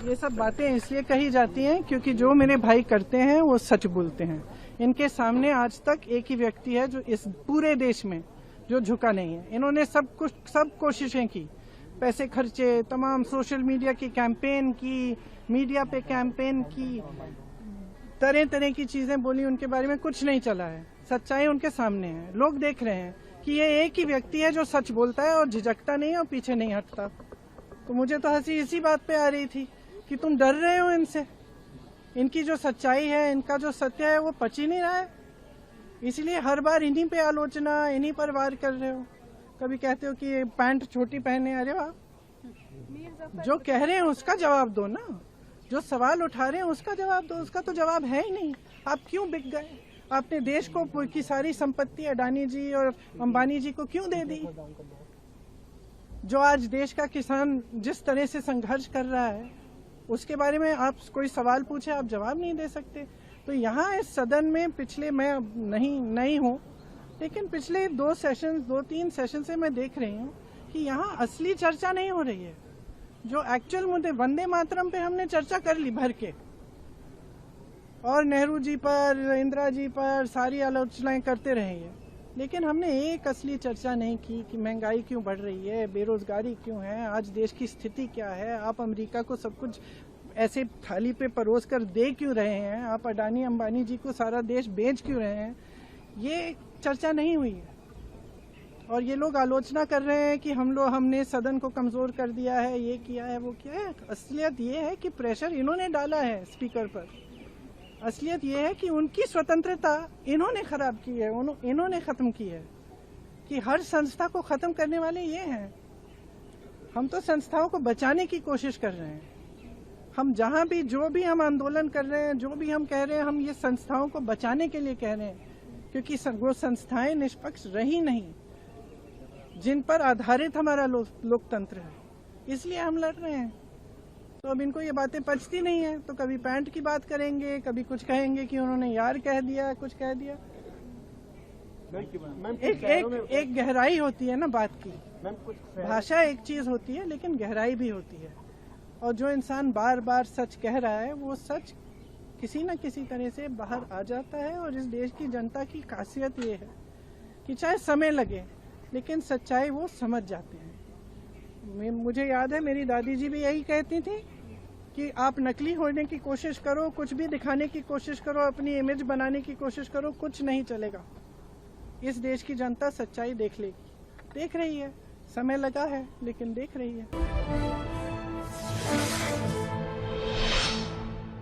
ये सब बातें इसलिए कही जाती हैं क्योंकि जो मेरे भाई करते हैं वो सच बोलते हैं। इनके सामने आज तक एक ही व्यक्ति है जो इस पूरे देश में जो झुका नहीं है। इन्होंने सब कोशिशें की, पैसे खर्चे, तमाम सोशल मीडिया की कैंपेन की, मीडिया पे कैंपेन की, तरह तरह की चीजें बोली, उनके बारे में कुछ नहीं चला है। सच्चाई उनके सामने है, लोग देख रहे हैं कि ये एक ही व्यक्ति है जो सच बोलता है और झिझकता नहीं है और पीछे नहीं हटता। तो मुझे तो हंसी इसी बात पे आ रही थी कि तुम डर रहे हो इनसे, इनकी जो सच्चाई है, इनका जो सत्य है वो पच ही नहीं रहा है, इसलिए हर बार इन्हीं पे आलोचना, इन्हीं पर वार कर रहे हो। कभी कहते हो कि ये पैंट छोटी पहने, अरे वाह, जो कह रहे हैं उसका जवाब दो ना, जो सवाल उठा रहे हैं उसका जवाब दो। उसका तो जवाब है ही नहीं। आप क्यों बिक गए? आपने देश को की सारी संपत्ति अडानी जी और अंबानी जी को क्यों दे दी? जो आज देश का किसान जिस तरह से संघर्ष कर रहा है उसके बारे में आप कोई सवाल पूछे, आप जवाब नहीं दे सकते। तो यहाँ इस सदन में पिछले, मैं नहीं हूँ, लेकिन पिछले 2-3 सेशन से मैं देख रही हूँ कि यहाँ असली चर्चा नहीं हो रही है। जो एक्चुअल मुद्दे, वंदे मातरम पे हमने चर्चा कर ली भर के, और नेहरू जी पर, इंदिरा जी पर सारी आलोचनाएं करते रहे हैं, लेकिन हमने एक असली चर्चा नहीं की कि महंगाई क्यों बढ़ रही है, बेरोजगारी क्यों है, आज देश की स्थिति क्या है, आप अमेरिका को सब कुछ ऐसे थाली पे परोस कर दे क्यों रहे हैं, आप अडानी अंबानी जी को सारा देश बेच क्यों रहे हैं, ये चर्चा नहीं हुई है। और ये लोग आलोचना कर रहे हैं कि हमने सदन को कमजोर कर दिया है, ये किया है, वो किया है। असलियत ये है कि प्रेशर इन्होंने डाला है स्पीकर पर। असलियत ये है कि उनकी स्वतंत्रता इन्होंने खराब की है, इन्होंने खत्म की है, कि हर संस्था को खत्म करने वाले ये हैं। हम तो संस्थाओं को बचाने की कोशिश कर रहे हैं। हम जहां भी, जो भी हम आंदोलन कर रहे हैं, जो भी हम कह रहे हैं, हम ये संस्थाओं को बचाने के लिए कह रहे हैं, क्योंकि वो संस्थाएं निष्पक्ष रही नहीं जिन पर आधारित हमारा लोकतंत्र है, इसलिए हम लड़ रहे हैं। तो अब इनको ये बातें पचती नहीं है, तो कभी पैंट की बात करेंगे, कभी कुछ कहेंगे कि उन्होंने यार कह दिया, कुछ कह दिया। एक गहराई होती है ना बात की। भाषा एक चीज होती है, लेकिन गहराई भी होती है। और जो इंसान बार बार सच कह रहा है, वो सच किसी न किसी तरह से बाहर आ जाता है। और इस देश की जनता की खासियत ये है कि चाहे समय लगे, लेकिन सच्चाई वो समझ जाते हैं। मुझे याद है मेरी दादी जी भी यही कहती थी कि आप नकली होने की कोशिश करो, कुछ भी दिखाने की कोशिश करो, अपनी इमेज बनाने की कोशिश करो, कुछ नहीं चलेगा। इस देश की जनता सच्चाई देख लेगी, देख रही है। समय लगा है, लेकिन देख रही है।